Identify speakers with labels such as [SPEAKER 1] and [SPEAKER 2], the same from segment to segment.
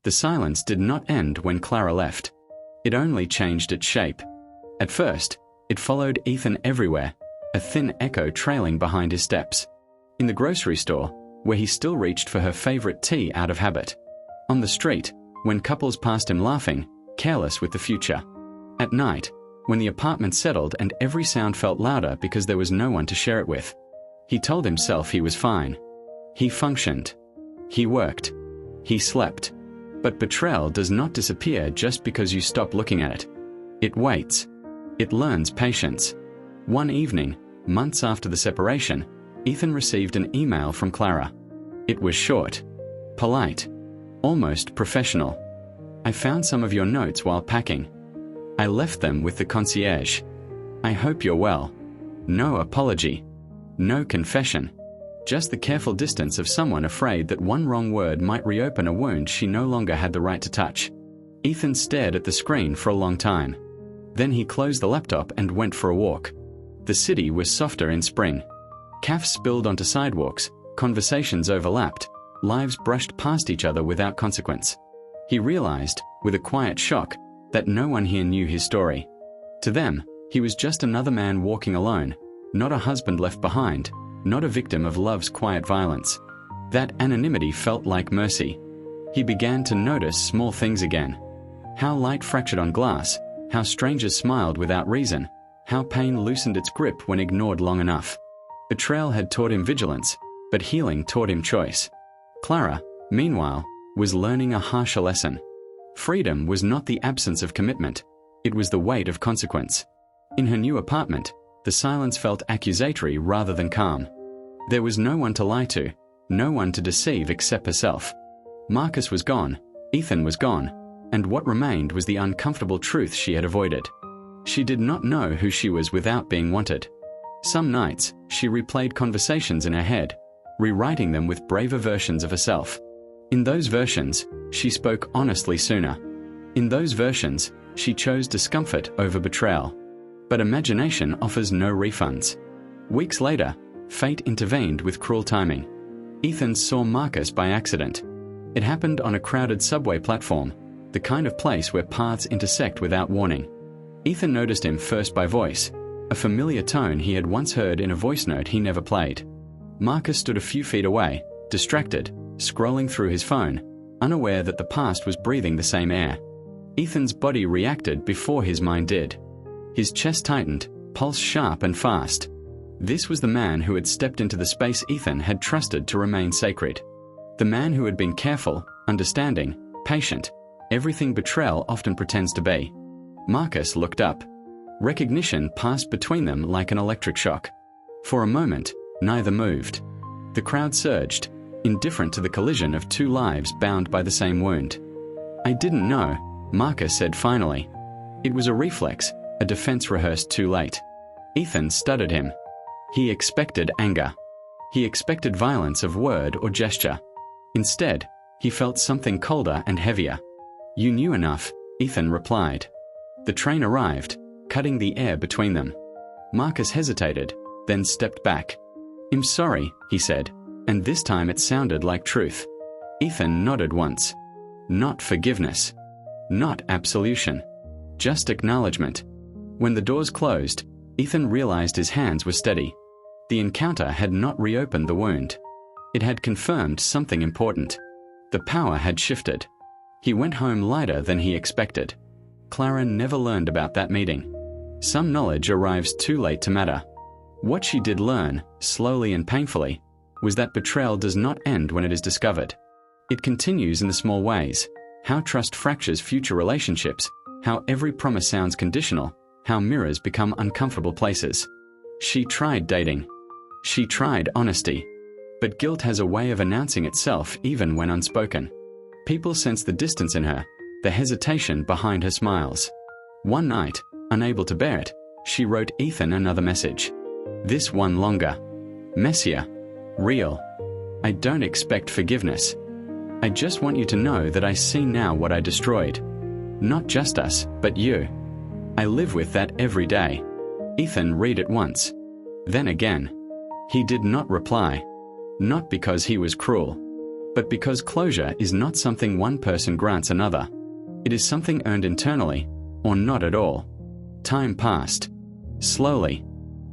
[SPEAKER 1] The silence did not end when Clara left. It only changed its shape. At first, it followed Ethan everywhere, a thin echo trailing behind his steps. In the grocery store, where he still reached for her favorite tea out of habit. On the street, when couples passed him laughing, careless with the future. At night, when the apartment settled and every sound felt louder because there was no one to share it with. He told himself he was fine. He functioned. He worked. He slept. But betrayal does not disappear just because you stop looking at it. It waits. It learns patience. One evening, months after the separation, Ethan received an email from Clara. It was short, polite, almost professional. I found some of your notes while packing. I left them with the concierge. I hope you're well. No apology. No confession. Just the careful distance of someone afraid that one wrong word might reopen a wound she no longer had the right to touch. Ethan stared at the screen for a long time. Then he closed the laptop and went for a walk. The city was softer in spring. Cafes spilled onto sidewalks, conversations overlapped, lives brushed past each other without consequence. He realized, with a quiet shock, that no one here knew his story. To them, he was just another man walking alone, not a husband left behind, not a victim of love's quiet violence. That anonymity felt like mercy. He began to notice small things again. How light fractured on glass, how strangers smiled without reason, how pain loosened its grip when ignored long enough. Betrayal had taught him vigilance, but healing taught him choice. Clara, meanwhile, was learning a harsher lesson. Freedom was not the absence of commitment, it was the weight of consequence. In her new apartment, the silence felt accusatory rather than calm. There was no one to lie to, no one to deceive except herself. Marcus was gone, Ethan was gone, and what remained was the uncomfortable truth she had avoided. She did not know who she was without being wanted. Some nights, she replayed conversations in her head, rewriting them with braver versions of herself. In those versions, she spoke honestly sooner. In those versions, she chose discomfort over betrayal. But imagination offers no refunds. Weeks later, fate intervened with cruel timing. Ethan saw Marcus by accident. It happened on a crowded subway platform, the kind of place where paths intersect without warning. Ethan noticed him first by voice, a familiar tone he had once heard in a voice note he never played. Marcus stood a few feet away, distracted, scrolling through his phone, unaware that the past was breathing the same air. Ethan's body reacted before his mind did. His chest tightened, pulse sharp and fast. This was the man who had stepped into the space Ethan had trusted to remain sacred. The man who had been careful, understanding, patient, everything betrayal often pretends to be. Marcus looked up. Recognition passed between them like an electric shock. For a moment, neither moved. The crowd surged, indifferent to the collision of two lives bound by the same wound. I didn't know, Marcus said finally. It was a reflex, a defense rehearsed too late. Ethan stuttered him. He expected anger. He expected violence of word or gesture. Instead, he felt something colder and heavier. You knew enough, Ethan replied. The train arrived, cutting the air between them. Marcus hesitated, then stepped back. I'm sorry, he said, and this time it sounded like truth. Ethan nodded once. Not forgiveness. Not absolution. Just acknowledgement. When the doors closed, Ethan realized his hands were steady. The encounter had not reopened the wound. It had confirmed something important. The power had shifted. He went home lighter than he expected. Clara never learned about that meeting. Some knowledge arrives too late to matter. What she did learn, slowly and painfully, was that betrayal does not end when it is discovered. It continues in the small ways. How trust fractures future relationships, how every promise sounds conditional, how mirrors become uncomfortable places. She tried dating. She tried honesty. But guilt has a way of announcing itself even when unspoken. People sense the distance in her, the hesitation behind her smiles. One night, unable to bear it, she wrote Ethan another message. This one longer. Messier. Real. I don't expect forgiveness. I just want you to know that I see now what I destroyed. Not just us, but you. I live with that every day. Ethan read it once. Then again. He did not reply. Not because he was cruel, But because closure is not something one person grants another, it is something earned internally, or not at all. Time passed. Slowly.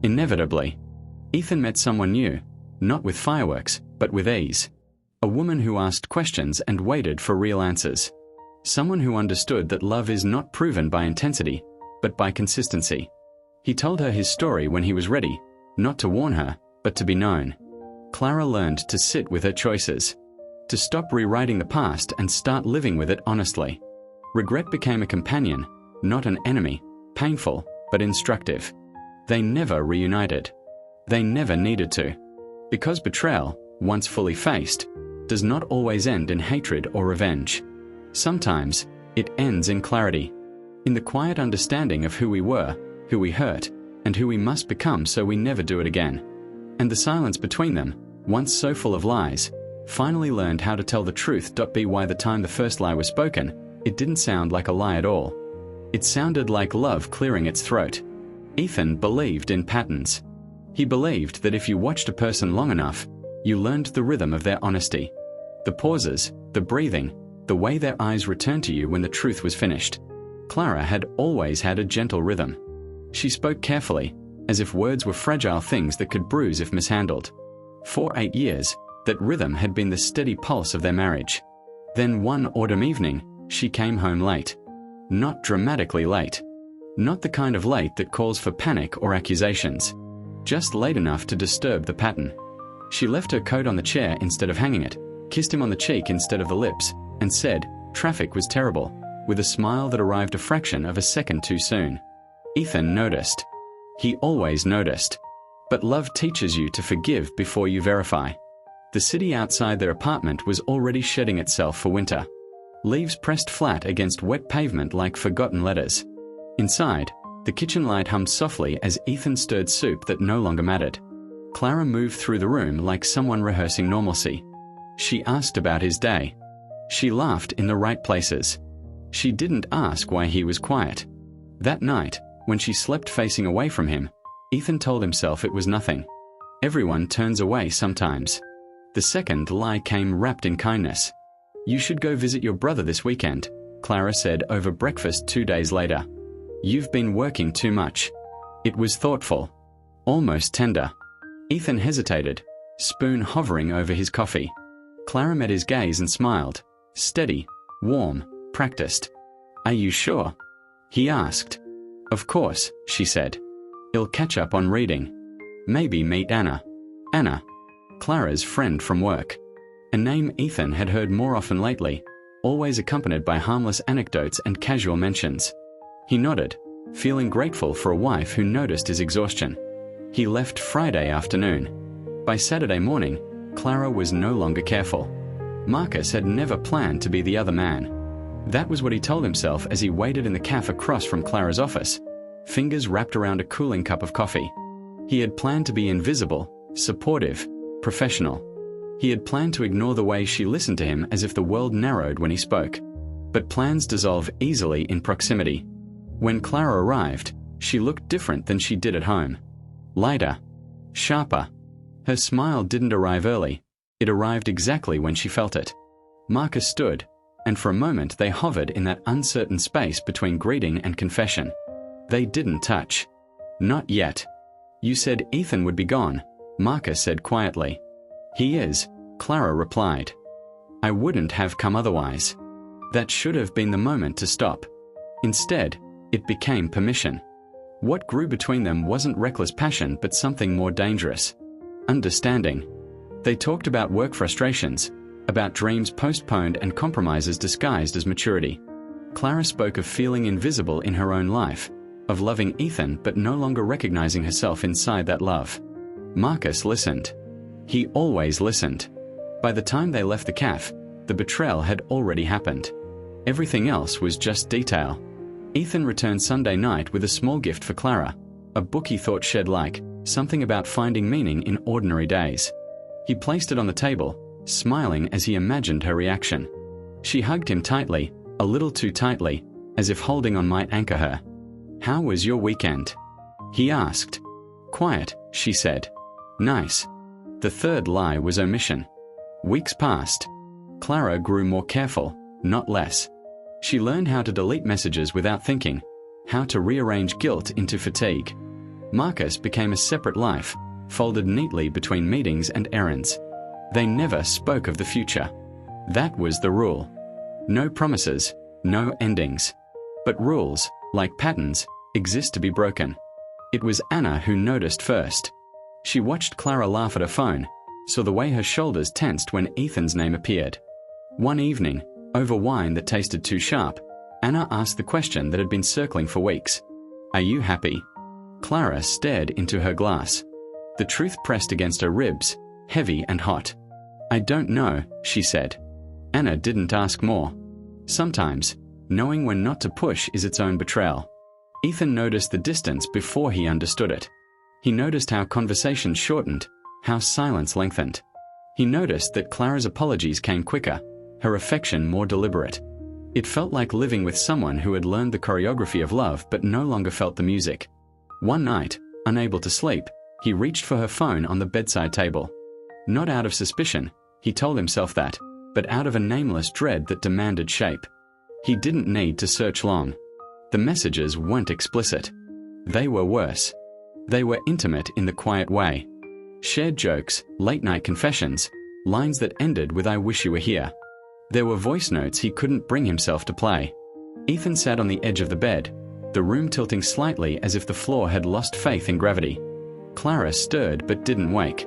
[SPEAKER 1] Inevitably. Ethan met someone new, not with fireworks, but with ease. A woman who asked questions and waited for real answers. Someone who understood that love is not proven by intensity, but by consistency. He told her his story when he was ready, not to warn her, but to be known. Clara learned to sit with her choices, to stop rewriting the past and start living with it honestly. Regret became a companion, not an enemy, painful, but instructive. They never reunited. They never needed to. Because betrayal, once fully faced, does not always end in hatred or revenge. Sometimes, it ends in clarity, in the quiet understanding of who we were, who we hurt, and who we must become so we never do it again. And the silence between them, once so full of lies, finally learned how to tell the truth. By the time the first lie was spoken, it didn't sound like a lie at all. It sounded like love clearing its throat. Ethan believed in patterns. He believed that if you watched a person long enough, you learned the rhythm of their honesty. The pauses, the breathing, the way their eyes returned to you when the truth was finished. Clara had always had a gentle rhythm. She spoke carefully, as if words were fragile things that could bruise if mishandled. For 8 years, that rhythm had been the steady pulse of their marriage. Then one autumn evening, she came home late. Not dramatically late. Not the kind of late that calls for panic or accusations. Just late enough to disturb the pattern. She left her coat on the chair instead of hanging it, kissed him on the cheek instead of the lips, and said, "Traffic was terrible," with a smile that arrived a fraction of a second too soon. Ethan noticed. He always noticed. But love teaches you to forgive before you verify. The city outside their apartment was already shedding itself for winter. Leaves pressed flat against wet pavement like forgotten letters. Inside, the kitchen light hummed softly as Ethan stirred soup that no longer mattered. Clara moved through the room like someone rehearsing normalcy. She asked about his day. She laughed in the right places. She didn't ask why he was quiet. That night, when she slept facing away from him, Ethan told himself it was nothing. Everyone turns away sometimes. The second lie came wrapped in kindness. "You should go visit your brother this weekend," Clara said over breakfast 2 days later. "You've been working too much." It was thoughtful. Almost tender. Ethan hesitated, spoon hovering over his coffee. Clara met his gaze and smiled. Steady, warm, practiced. "Are you sure?" he asked. "Of course," she said. "He'll catch up on reading. Maybe meet Anna." Anna, Clara's friend from work. A name Ethan had heard more often lately, always accompanied by harmless anecdotes and casual mentions. He nodded, feeling grateful for a wife who noticed his exhaustion. He left Friday afternoon. By Saturday morning, Clara was no longer careful. Marcus had never planned to be the other man. That was what he told himself as he waited in the cafe across from Clara's office, fingers wrapped around a cooling cup of coffee. He had planned to be invisible, supportive, professional. He had planned to ignore the way she listened to him as if the world narrowed when he spoke. But plans dissolve easily in proximity. When Clara arrived, she looked different than she did at home. Lighter. Sharper. Her smile didn't arrive early. It arrived exactly when she felt it. Marcus stood, and for a moment they hovered in that uncertain space between greeting and confession. They didn't touch. "Not yet." "You said Ethan would be gone," Marcus said quietly. "He is," Clara replied. "I wouldn't have come otherwise." That should have been the moment to stop. Instead, it became permission. What grew between them wasn't reckless passion but something more dangerous. Understanding. They talked about work frustrations, about dreams postponed and compromises disguised as maturity. Clara spoke of feeling invisible in her own life, of loving Ethan but no longer recognizing herself inside that love. Marcus listened. He always listened. By the time they left the cafe, the betrayal had already happened. Everything else was just detail. Ethan returned Sunday night with a small gift for Clara, a book he thought shed-like, something about finding meaning in ordinary days. He placed it on the table, smiling as he imagined her reaction. She hugged him tightly, a little too tightly, as if holding on might anchor her. "How was your weekend?" he asked. "Quiet," she said. "Nice." The third lie was omission. Weeks passed. Clara grew more careful, not less. She learned how to delete messages without thinking, how to rearrange guilt into fatigue. Marcus became a separate life, folded neatly between meetings and errands. They never spoke of the future. That was the rule. No promises, no endings. But rules, like patterns, exist to be broken. It was Anna who noticed first. She watched Clara laugh at her phone, saw the way her shoulders tensed when Ethan's name appeared. One evening, over wine that tasted too sharp, Anna asked the question that had been circling for weeks. "Are you happy?" Clara stared into her glass. The truth pressed against her ribs, heavy and hot. "I don't know," she said. Anna didn't ask more. Sometimes, knowing when not to push is its own betrayal. Ethan noticed the distance before he understood it. He noticed how conversations shortened, how silence lengthened. He noticed that Clara's apologies came quicker, her affection more deliberate. It felt like living with someone who had learned the choreography of love but no longer felt the music. One night, unable to sleep, he reached for her phone on the bedside table. Not out of suspicion, he told himself that, but out of a nameless dread that demanded shape. He didn't need to search long. The messages weren't explicit. They were worse. They were intimate in the quiet way. Shared jokes, late-night confessions, lines that ended with "I wish you were here." There were voice notes he couldn't bring himself to play. Ethan sat on the edge of the bed, the room tilting slightly as if the floor had lost faith in gravity. Clara stirred but didn't wake.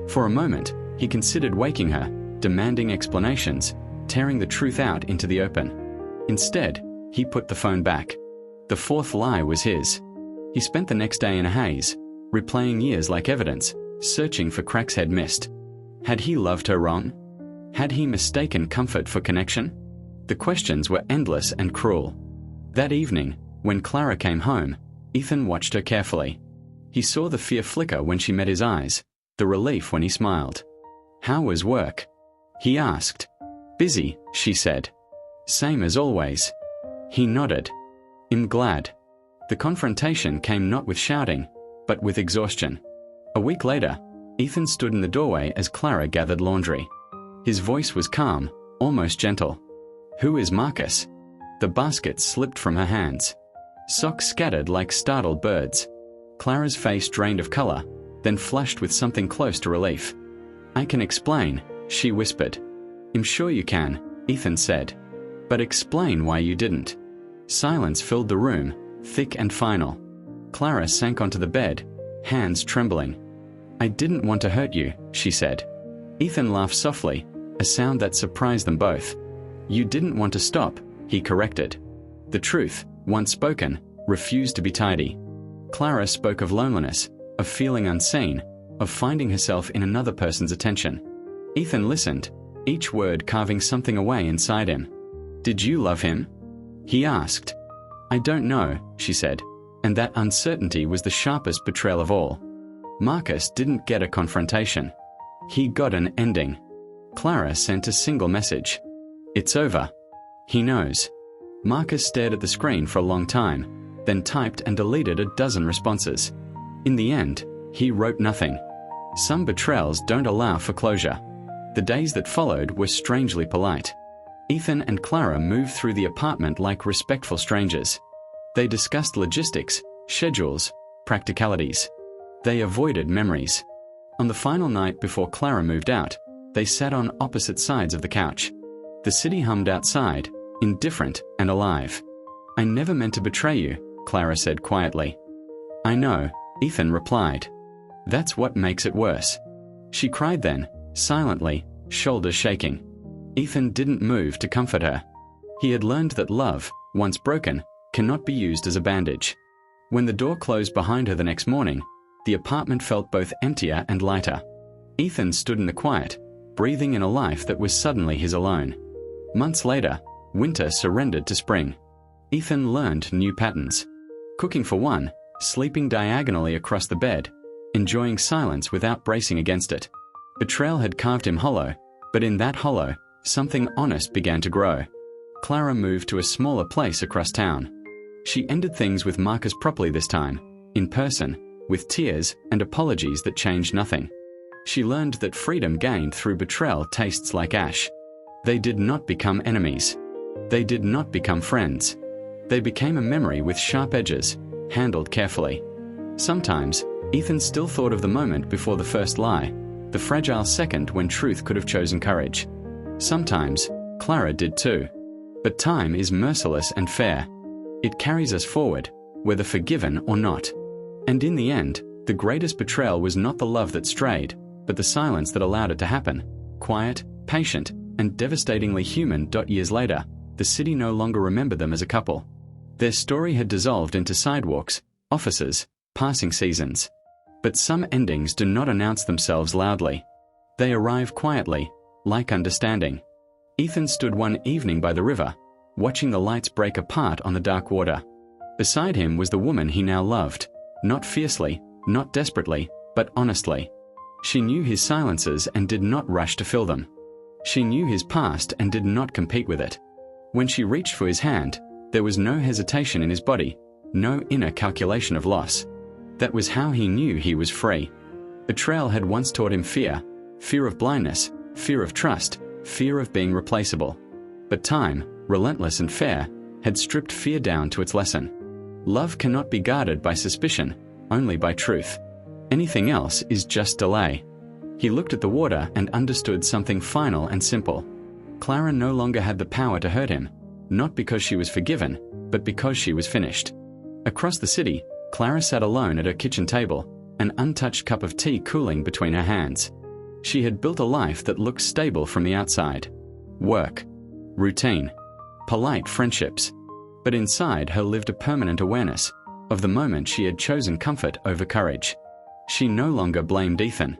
[SPEAKER 1] For a moment, he considered waking her, demanding explanations, tearing the truth out into the open. Instead, he put the phone back. The fourth lie was his. He spent the next day in a haze, replaying years like evidence, searching for cracks he'd missed. Had he loved her wrong? Had he mistaken comfort for connection? The questions were endless and cruel. That evening, when Clara came home, Ethan watched her carefully. He saw the fear flicker when she met his eyes, the relief when he smiled. "How was work?" he asked. "Busy," she said. "Same as always." He nodded. "I'm glad." The confrontation came not with shouting, but with exhaustion. A week later, Ethan stood in the doorway as Clara gathered laundry. His voice was calm, almost gentle. "Who is Marcus?" The basket slipped from her hands. Socks scattered like startled birds. Clara's face drained of color, then flushed with something close to relief. "I can explain," she whispered. "I'm sure you can," Ethan said. "But explain why you didn't." Silence filled the room, thick and final. Clara sank onto the bed, hands trembling. "I didn't want to hurt you," she said. Ethan laughed softly, a sound that surprised them both. "You didn't want to stop," he corrected. The truth, once spoken, refused to be tidy. Clara spoke of loneliness, of feeling unseen, of finding herself in another person's attention. Ethan listened, each word carving something away inside him. "Did you love him?" he asked. "I don't know," she said, and that uncertainty was the sharpest betrayal of all. Marcus didn't get a confrontation. He got an ending. Clara sent a single message. "It's over. He knows." Marcus stared at the screen for a long time, then typed and deleted a dozen responses. In the end, he wrote nothing. Some betrayals don't allow for closure. The days that followed were strangely polite. Ethan and Clara moved through the apartment like respectful strangers. They discussed logistics, schedules, practicalities. They avoided memories. On the final night before Clara moved out, they sat on opposite sides of the couch. The city hummed outside, indifferent and alive. "I never meant to betray you," Clara said quietly. "I know," Ethan replied. "That's what makes it worse." She cried then, silently, shoulders shaking. Ethan didn't move to comfort her. He had learned that love, once broken, cannot be used as a bandage. When the door closed behind her the next morning, the apartment felt both emptier and lighter. Ethan stood in the quiet, breathing in a life that was suddenly his alone. Months later, winter surrendered to spring. Ethan learned new patterns. Cooking for one, sleeping diagonally across the bed, enjoying silence without bracing against it. Betrayal had carved him hollow, but in that hollow, something honest began to grow. Clara moved to a smaller place across town. She ended things with Marcus properly this time, in person, with tears and apologies that changed nothing. She learned that freedom gained through betrayal tastes like ash. They did not become enemies. They did not become friends. They became a memory with sharp edges, handled carefully. Sometimes, Ethan still thought of the moment before the first lie, the fragile second when truth could have chosen courage. Sometimes, Clara did too. But time is merciless and fair. It carries us forward, whether forgiven or not. And in the end, the greatest betrayal was not the love that strayed, but the silence that allowed it to happen. Quiet, patient, and devastatingly human. Years later, the city no longer remembered them as a couple. Their story had dissolved into sidewalks, offices, passing seasons. But some endings do not announce themselves loudly. They arrive quietly, like understanding. Ethan stood one evening by the river, watching the lights break apart on the dark water. Beside him was the woman he now loved, not fiercely, not desperately, but honestly. She knew his silences and did not rush to fill them. She knew his past and did not compete with it. When she reached for his hand, there was no hesitation in his body, no inner calculation of loss. That was how he knew he was free. Betrayal had once taught him fear, fear of blindness, fear of trust, fear of being replaceable. But time, relentless and fair, had stripped fear down to its lesson. Love cannot be guarded by suspicion, only by truth. Anything else is just delay. He looked at the water and understood something final and simple. Clara no longer had the power to hurt him, not because she was forgiven, but because she was finished. Across the city, Clara sat alone at her kitchen table, an untouched cup of tea cooling between her hands. She had built a life that looked stable from the outside. Work, routine, polite friendships. But inside her lived a permanent awareness of the moment she had chosen comfort over courage. She no longer blamed Ethan.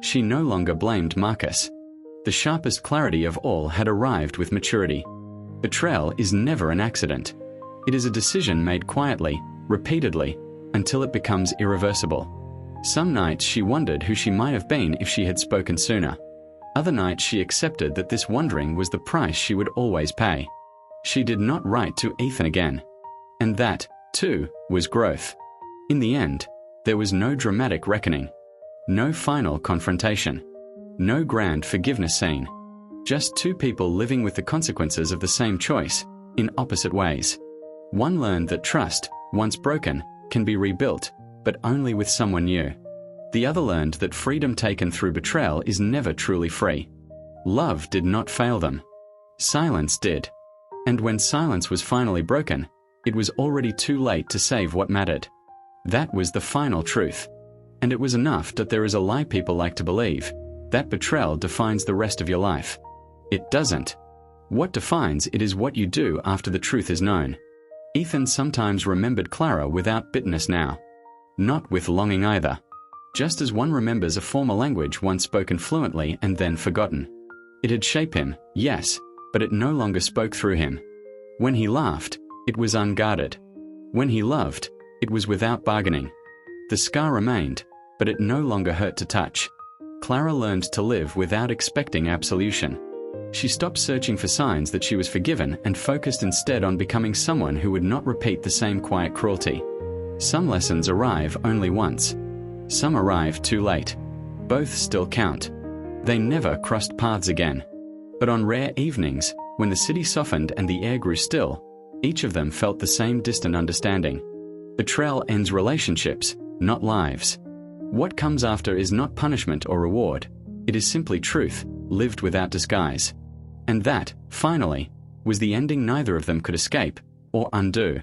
[SPEAKER 1] She no longer blamed Marcus. The sharpest clarity of all had arrived with maturity. Betrayal is never an accident. It is a decision made quietly, repeatedly, until it becomes irreversible. Some nights she wondered who she might have been if she had spoken sooner. Other nights she accepted that this wondering was the price she would always pay. She did not write to Ethan again. And that, too, was growth. In the end, there was no dramatic reckoning. No final confrontation. No grand forgiveness scene. Just two people living with the consequences of the same choice, in opposite ways. One learned that trust, once broken, can be rebuilt, but only with someone new. The other learned that freedom taken through betrayal is never truly free. Love did not fail them. Silence did. And when silence was finally broken, it was already too late to save what mattered. That was the final truth. And it was enough that there is a lie people like to believe, that betrayal defines the rest of your life. It doesn't. What defines it is what you do after the truth is known. Ethan sometimes remembered Clara without bitterness now. Not with longing either. Just as one remembers a former language once spoken fluently and then forgotten. It had shaped him, yes, but it no longer spoke through him. When he laughed, it was unguarded. When he loved, it was without bargaining. The scar remained, but it no longer hurt to touch. Clara learned to live without expecting absolution. She stopped searching for signs that she was forgiven and focused instead on becoming someone who would not repeat the same quiet cruelty. Some lessons arrive only once. Some arrive too late. Both still count. They never crossed paths again. But on rare evenings, when the city softened and the air grew still, each of them felt the same distant understanding. Betrayal ends relationships, not lives. What comes after is not punishment or reward. It is simply truth, lived without disguise. And that, finally, was the ending neither of them could escape or undo.